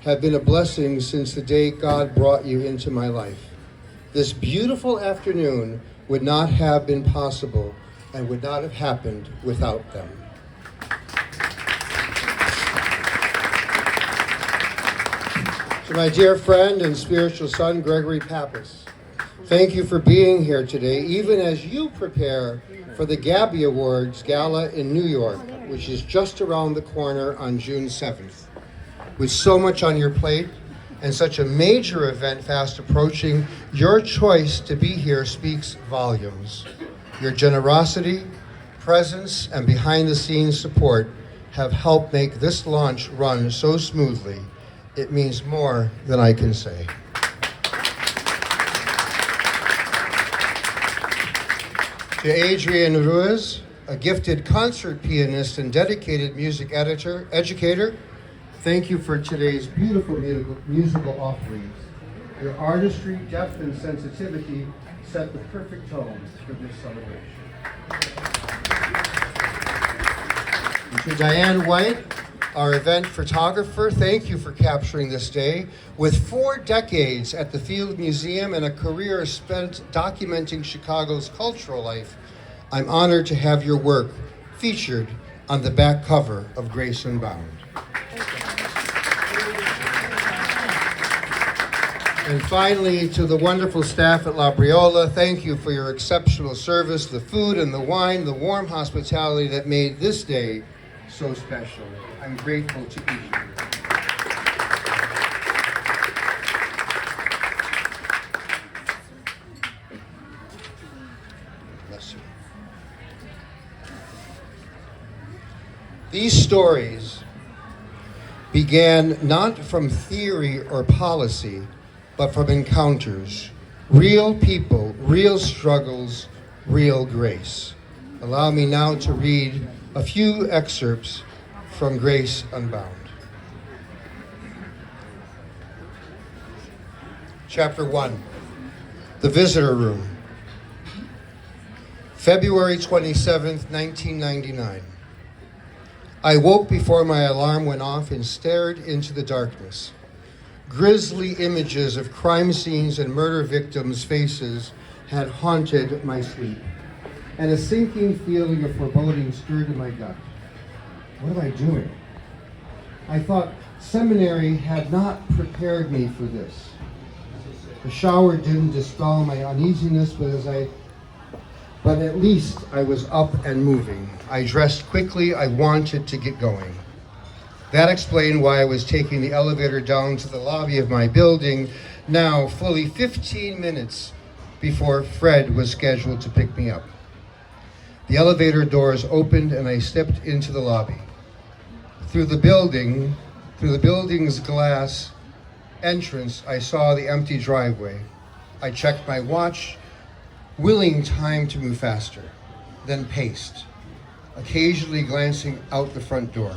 have been a blessing since the day God brought you into my life. This beautiful afternoon would not have been possible and would not have happened without them. To my dear friend and spiritual son, Gregory Pappas, thank you for being here today, even as you prepare for the Gabby Awards Gala in New York, which is just around the corner on June 7th. With so much on your plate and such a major event fast approaching, your choice to be here speaks volumes. Your generosity, presence, and behind-the-scenes support have helped make this launch run so smoothly. It means more than I can say. To Adrian Ruiz, a gifted concert pianist and dedicated music educator, thank you for today's beautiful musical offerings. Your artistry, depth, and sensitivity set the perfect tone for this celebration. And to Diane White, our event photographer, thank you for capturing this day. With 4 decades at the Field Museum and a career spent documenting Chicago's cultural life, I'm honored to have your work featured on the back cover of Grace Unbound. And finally, to the wonderful staff at La Briola, thank you for your exceptional service, the food and the wine, the warm hospitality that made this day so special. I'm grateful to each of you. Bless you. These stories began not from theory or policy, but from encounters. Real people, real struggles, real grace. Allow me now to read a few excerpts from Grace Unbound. Chapter 1, The Visitor Room. February 27th, 1999. I woke before my alarm went off and stared into the darkness. Grisly images of crime scenes and murder victims' faces had haunted my sleep, and a sinking feeling of foreboding stirred in my gut. What am I doing? I thought seminary had not prepared me for this. The shower didn't dispel my uneasiness, but at least I was up and moving. I dressed quickly. I wanted to get going. That explained why I was taking the elevator down to the lobby of my building, now fully 15 minutes before Fred was scheduled to pick me up. The elevator doors opened and I stepped into the lobby. Through the building's glass entrance, I saw the empty driveway. I checked my watch, willing time to move faster, then paced, occasionally glancing out the front door.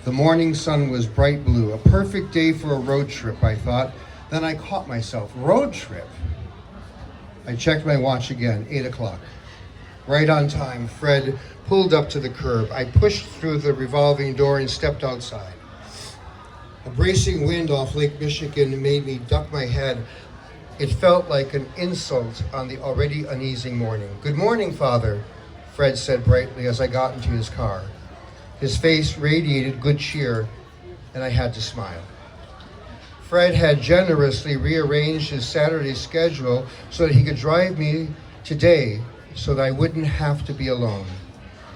The morning sun was bright blue, a perfect day for a road trip, I thought. Then I caught myself. Road trip? I checked my watch again, 8 o'clock. Right on time, Fred pulled up to the curb. I pushed through the revolving door and stepped outside. A bracing wind off Lake Michigan made me duck my head. It felt like an insult on the already uneasy morning. "Good morning, Father," Fred said brightly as I got into his car. His face radiated good cheer, and I had to smile. Fred had generously rearranged his Saturday schedule so that he could drive me today so that I wouldn't have to be alone.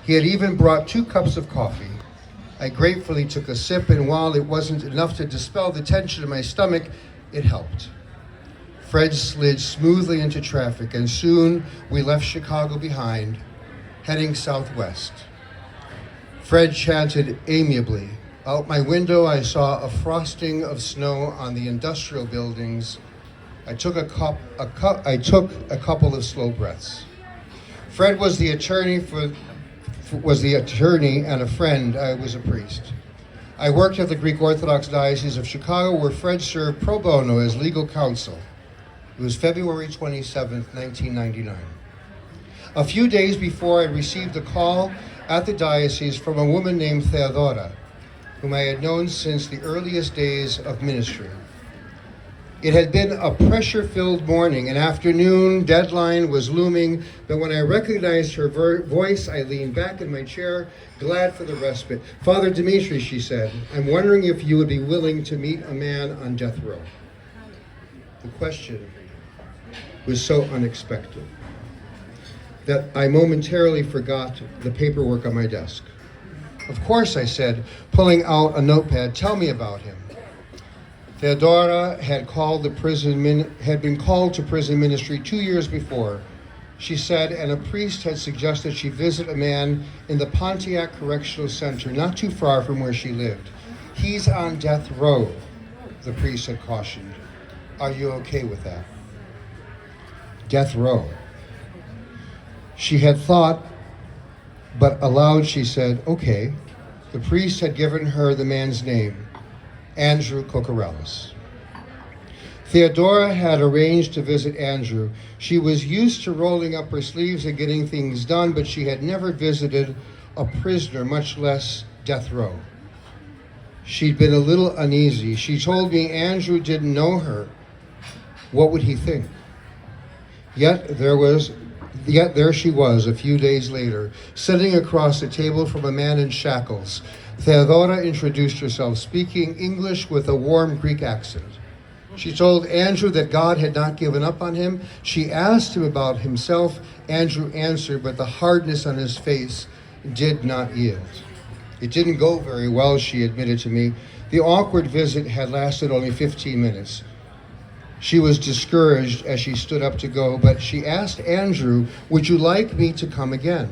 He had even brought 2 cups of coffee. I gratefully took a sip, and while it wasn't enough to dispel the tension in my stomach, it helped. Fred slid smoothly into traffic, and soon we left Chicago behind, heading southwest. Fred chanted amiably. Out my window, I saw a frosting of snow on the industrial buildings. I took a couple of slow breaths. Fred was the attorney and a friend. I was a priest. I worked at the Greek Orthodox Diocese of Chicago, where Fred served pro bono as legal counsel. It was February 27th, 1999. A few days before, I received a call at the diocese from a woman named Theodora. whom I had known since the earliest days of ministry. It had been a pressure-filled morning. An afternoon deadline was looming, but when I recognized her voice, I leaned back in my chair, glad for the respite. "Father Dimitri," she said, "I'm wondering if you would be willing to meet a man on death row." The question was so unexpected that I momentarily forgot the paperwork on my desk. "Of course," I said, pulling out a notepad. "Tell me about him." Theodora had been called to prison ministry 2 years before, she said, and a priest had suggested she visit a man in the Pontiac Correctional Center, not too far from where she lived. "He's on death row," the priest had cautioned. "Are you okay with that?" Death row. She had thought, but aloud she said, "Okay." The priest had given her the man's name, Andrew Kantzavelos. Theodora had arranged to visit Andrew. She was used to rolling up her sleeves and getting things done, but she had never visited a prisoner, much less death row. She'd been a little uneasy. She told me Andrew didn't know her. What would he think? Yet there she was, a few days later, sitting across the table from a man in shackles. Theodora introduced herself, speaking English with a warm Greek accent. She told Andrew that God had not given up on him. She asked him about himself. Andrew answered, but the hardness on his face did not yield. "It didn't go very well," she admitted to me. The awkward visit had lasted only 15 minutes. She was discouraged as she stood up to go, but she asked Andrew, "Would you like me to come again?"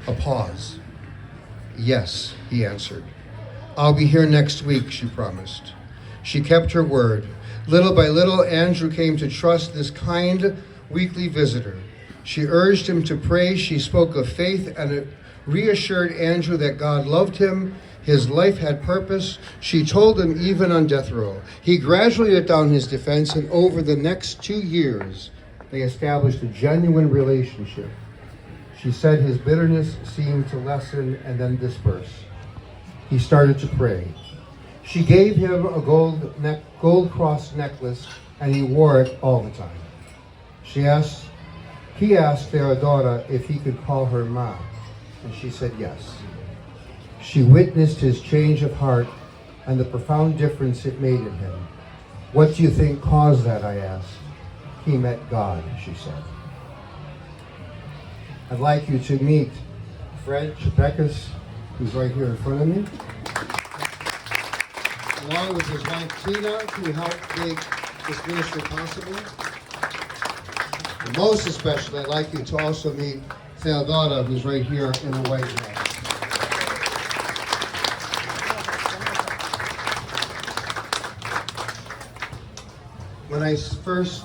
A pause. "Yes," he answered. "I'll be here next week," she promised. She kept her word. Little by little, Andrew came to trust this kind weekly visitor. She urged him to pray. She spoke of faith and reassured Andrew that God loved him. His life had purpose. She told him even on death row. He gradually let down his defense, and over the next 2 years, they established a genuine relationship. She said his bitterness seemed to lessen and then disperse. He started to pray. She gave him a gold cross necklace, and he wore it all the time. He asked Theodora if he could call her Ma, and she said yes. She witnessed his change of heart and the profound difference it made in him. "What do you think caused that?" I asked. "He met God," she said. I'd like you to meet Fred Chapekis, who's right here in front of me, along with his wife Tina, who helped make this ministry possible. And most especially, I'd like you to also meet Theodora, who's right here in the white dress. When I first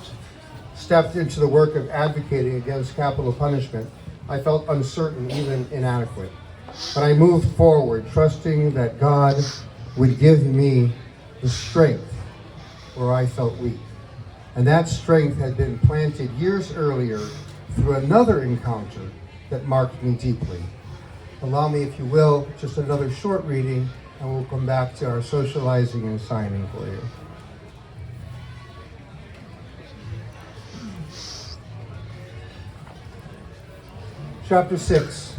stepped into the work of advocating against capital punishment, I felt uncertain, even inadequate. But I moved forward, trusting that God would give me the strength where I felt weak. And that strength had been planted years earlier through another encounter that marked me deeply. Allow me, if you will, just another short reading, and we'll come back to our socializing and signing for you. Chapter 6,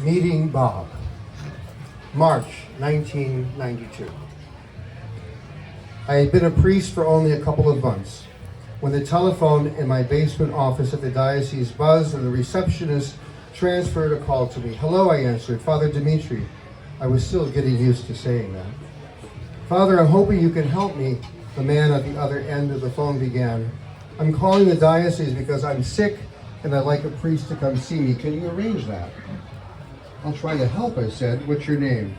Meeting Bob, March 1992. I had been a priest for only a couple of months when the telephone in my basement office at the diocese buzzed and the receptionist transferred a call to me. "Hello," I answered. "Father Dimitri." I was still getting used to saying that. "Father, I'm hoping you can help me," the man at the other end of the phone began. "I'm calling the diocese because I'm sick and I'd like a priest to come see me. Can you arrange that?" "I'll try to help," I said. "What's your name?"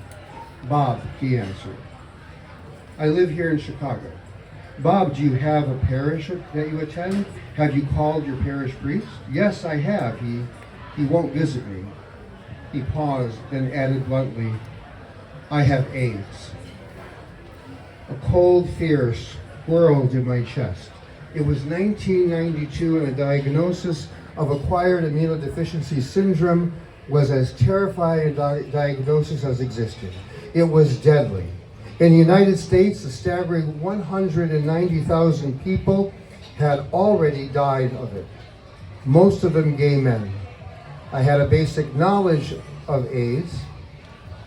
"Bob," he answered. "I live here in Chicago." "Bob, do you have a parish that you attend? Have you called your parish priest?" "Yes, I have. He won't visit me." He paused, then added bluntly, "I have AIDS." A cold fear swirled in my chest. It was 1992, and a diagnosis of acquired immunodeficiency syndrome was as terrifying a diagnosis as existed. It was deadly. In the United States, a staggering 190,000 people had already died of it, most of them gay men. I had a basic knowledge of AIDS.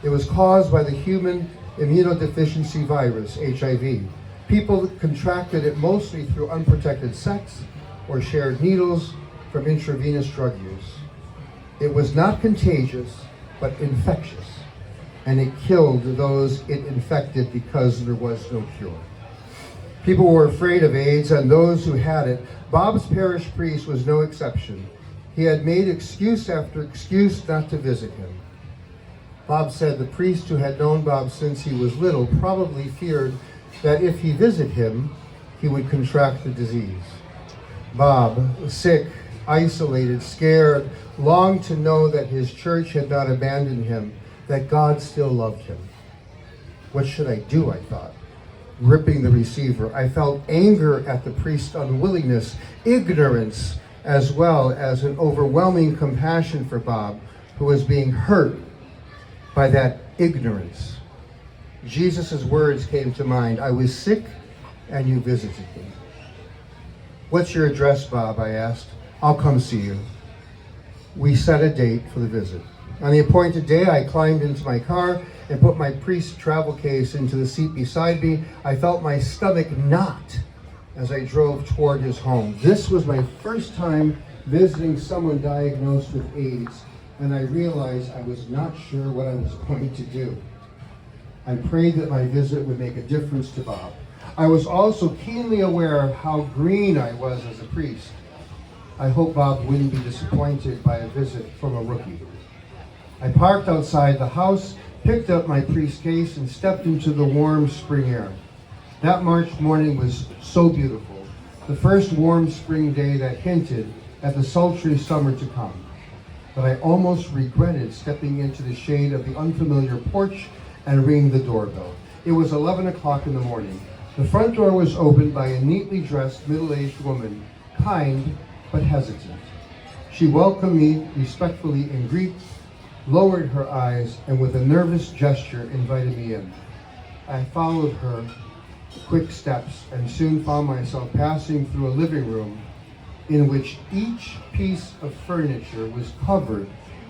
It was caused by the human immunodeficiency virus, HIV. People contracted it mostly through unprotected sex or shared needles from intravenous drug use. It was not contagious, but infectious, and it killed those it infected because there was no cure. People were afraid of AIDS, and those who had it. Bob's parish priest was no exception. He had made excuse after excuse not to visit him. Bob said the priest who had known Bob since he was little probably feared that if he visited him, he would contract the disease. Bob, sick, isolated, scared, longed to know that his church had not abandoned him, that God still loved him. What should I do, I thought, gripping the receiver. I felt anger at the priest's unwillingness, ignorance, as well as an overwhelming compassion for Bob, who was being hurt by that ignorance. Jesus' words came to mind. I was sick and you visited me. What's your address, Bob? I asked. I'll come see you. We set a date for the visit. On the appointed day, I climbed into my car and put my priest's travel case into the seat beside me. I felt my stomach knot as I drove toward his home. This was my first time visiting someone diagnosed with AIDS, and I realized I was not sure what I was going to do. I prayed that my visit would make a difference to Bob. I was also keenly aware of how green I was as a priest. I hoped Bob wouldn't be disappointed by a visit from a rookie. I parked outside the house, picked up my priest case, and stepped into the warm spring air. That March morning was so beautiful, the first warm spring day that hinted at the sultry summer to come. But I almost regretted stepping into the shade of the unfamiliar porch and ringing the doorbell. It was 11 o'clock in the morning. The front door was opened by a neatly dressed middle-aged woman, kind but hesitant. She welcomed me respectfully in Greek, lowered her eyes, and with a nervous gesture invited me in. I followed her quick steps and soon found myself passing through a living room in which each piece of furniture was covered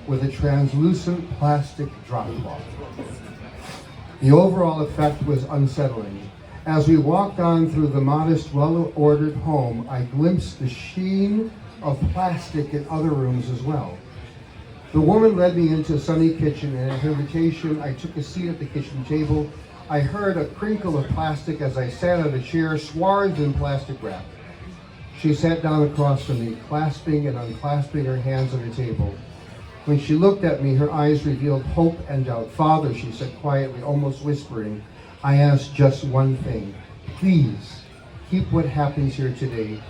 with a translucent plastic drop cloth. The overall effect was unsettling. As we walked on through the modest, well-ordered home, I glimpsed the sheen of plastic in other rooms as well. The woman led me into a sunny kitchen, and at her invitation, I took a seat at the kitchen table. I heard a crinkle of plastic as I sat on a chair swathed in plastic wrap. She sat down across from me, clasping and unclasping her hands on the table. When she looked at me, her eyes revealed hope and doubt. Father, she said quietly, almost whispering, I ask just one thing. Please, keep what happens here today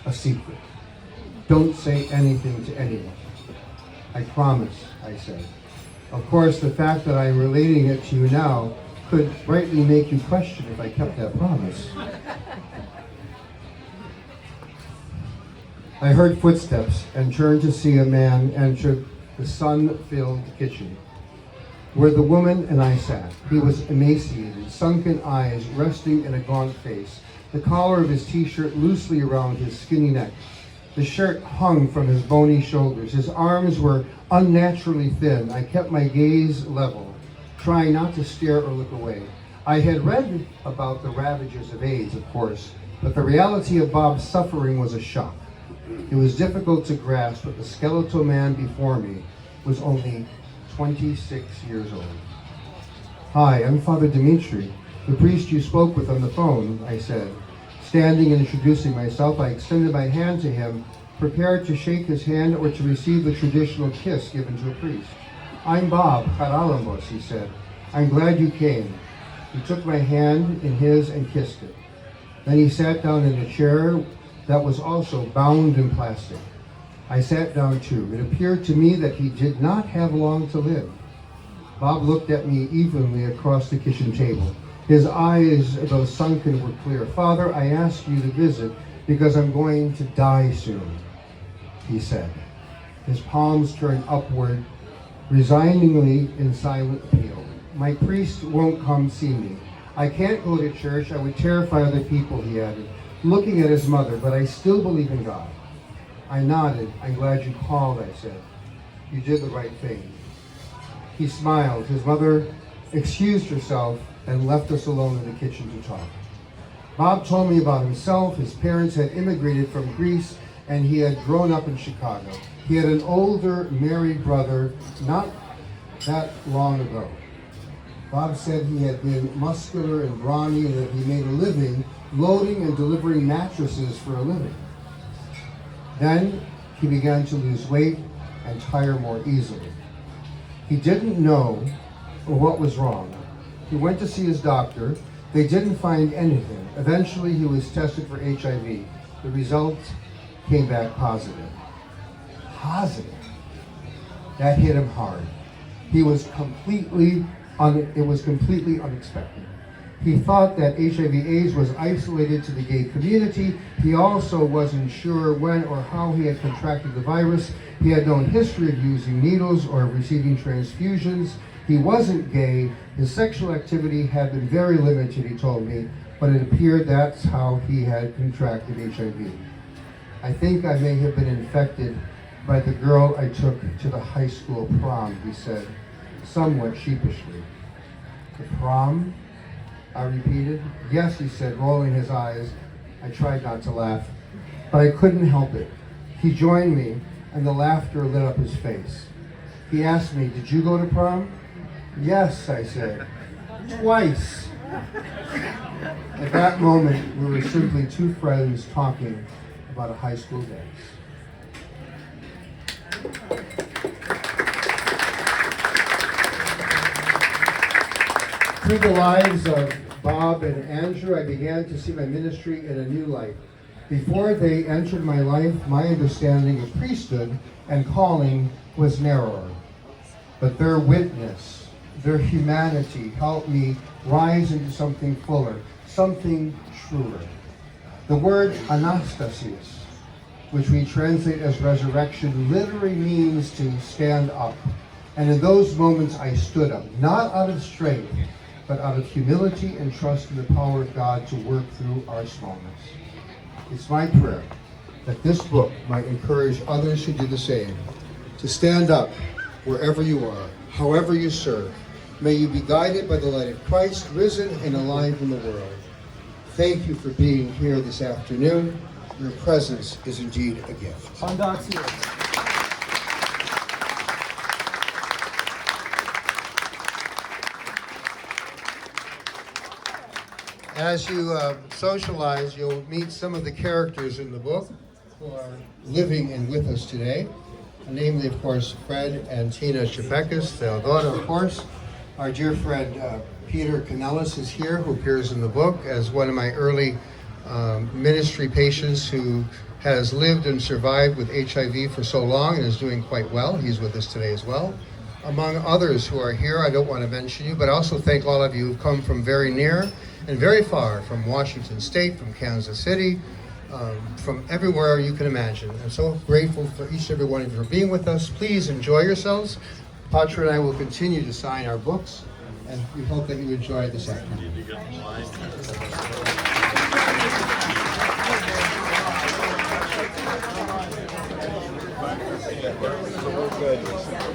a secret. Don't say anything to anyone. I promise, I said. Of course, the fact that I'm relating it to you now could rightly make you question if I kept that promise. I heard footsteps and turned to see a man enter the sun-filled kitchen, where the woman and I sat. He was emaciated, sunken eyes resting in a gaunt face, the collar of his t-shirt loosely around his skinny neck. The shirt hung from his bony shoulders. His arms were unnaturally thin. I kept my gaze level, trying not to stare or look away. I had read about the ravages of AIDS, of course, but the reality of Bob's suffering was a shock. It was difficult to grasp, but the skeletal man before me was only 26 years old. Hi, I'm Father Dimitri, the priest you spoke with on the phone, I said. Standing and introducing myself, I extended my hand to him, prepared to shake his hand or to receive the traditional kiss given to a priest. I'm Bob Kantzavelos, he said. I'm glad you came. He took my hand in his and kissed it. Then he sat down in a chair that was also bound in plastic. I sat down too. It appeared to me that he did not have long to live. Bob looked at me evenly across the kitchen table. His eyes, though sunken, were clear. Father, I asked you to visit because I'm going to die soon, he said. His palms turned upward, resigningly in silent appeal. My priest won't come see me. I can't go to church. I would terrify other people, he added, looking at his mother, but I still believe in God. I nodded. I'm glad you called, I said. You did the right thing. He smiled. His mother excused herself and left us alone in the kitchen to talk. Bob told me about himself. His parents had immigrated from Greece, and he had grown up in Chicago. He had an older married brother not that long ago. Bob said he had been muscular and brawny and that he made a living loading and delivering mattresses for a living. Then he began to lose weight and tire more easily. He didn't know what was wrong. He went to see his doctor. They didn't find anything. Eventually he was tested for HIV. The results came back positive. Positive. That hit him hard. It was completely unexpected. He thought that HIV/AIDS was isolated to the gay community. He also wasn't sure when or how he had contracted the virus. He had no history of using needles or receiving transfusions. He wasn't gay. His sexual activity had been very limited, he told me, but it appeared that's how he had contracted HIV. I think I may have been infected by the girl I took to the high school prom, he said, somewhat sheepishly. The prom? I repeated. Yes, he said, rolling his eyes. I tried not to laugh, but I couldn't help it. He joined me, and the laughter lit up his face. He asked me, did you go to prom? Yes, I said. Twice. At that moment, we were simply two friends talking about a high school dance. Through the lives of Bob and Andrew, I began to see my ministry in a new light. Before they entered my life, my understanding of priesthood and calling was narrower. But their witness, their humanity helped me rise into something fuller, something truer. The word Anastasios, which we translate as resurrection, literally means to stand up. And in those moments I stood up, not out of strength, but out of humility and trust in the power of God to work through our smallness. It's my prayer that this book might encourage others to do the same, to stand up wherever you are, however you serve. May you be guided by the light of Christ, risen and alive in the world. Thank you for being here this afternoon. Your presence is indeed a gift. As you socialize, you'll meet some of the characters in the book who are living and with us today. Namely, of course, Fred and Tina Chapekis, Theodora, of course. Our dear friend Peter Canellis is here, who appears in the book as one of my early ministry patients who has lived and survived with HIV for so long and is doing quite well. He's with us today as well. Among others who are here, I don't want to mention you, but I also thank all of you who've come from very near and very far, from Washington State, from Kansas City, from everywhere you can imagine. I'm so grateful for each and every one of you for being with us. Please enjoy yourselves. Patra and I will continue to sign our books, and we hope that you enjoy this afternoon.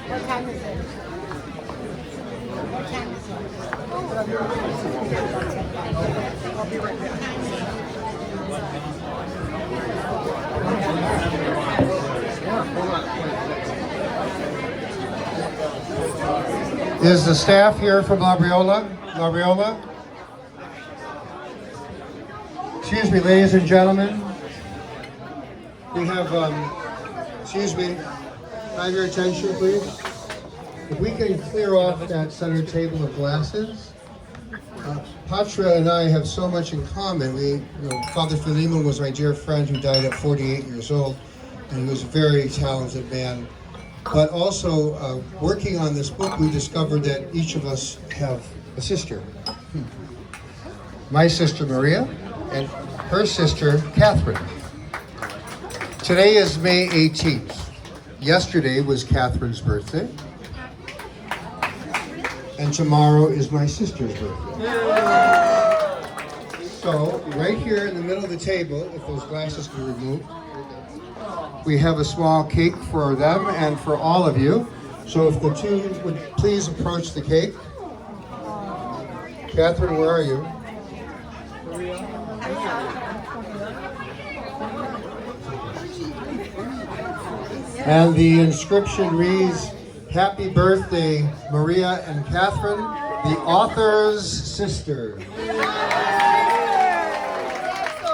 What time is it? What time is it? I'll be right back. Is the staff here from Labriola? Labriola? Excuse me, ladies and gentlemen. We have, excuse me, have your attention, please. If we can clear off that center table of glasses. Patra and I have so much in common. Father Philemon was my dear friend who died at 48 years old, and he was a very talented man. But also, working on this book, we discovered that each of us have a sister. My sister Maria, and her sister Catherine. Today is May 18th. Yesterday was Catherine's birthday. and tomorrow is my sister's birthday. So, right here in the middle of the table, if those glasses can be removed, we have a small cake for them and for all of you. So if the two would please approach the cake. Catherine, where are you? And the inscription reads, "Happy birthday, Maria and Catherine, the author's sister."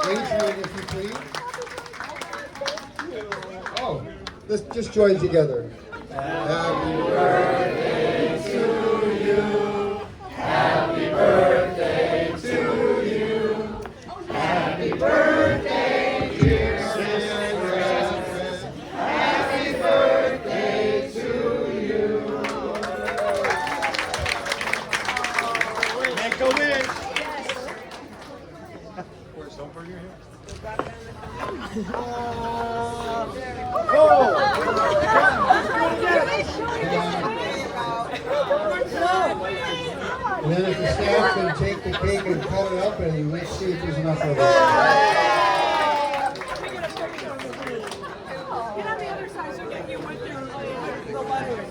Adrian, if you please. Oh, let's just join together. Happy birthday to you. Happy birthday to you. Happy birthday, dear sister. Happy birthday to you. Make a wish. Where's Stoneberg here? And then if the staff can take the cake and cut it up, and let's see if there's enough of it. Get on the other side so that you went through the letters.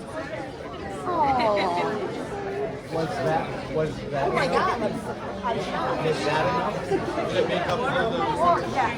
What's that? What's that? Oh my God. Is that enough? Did it make up for the... Yeah.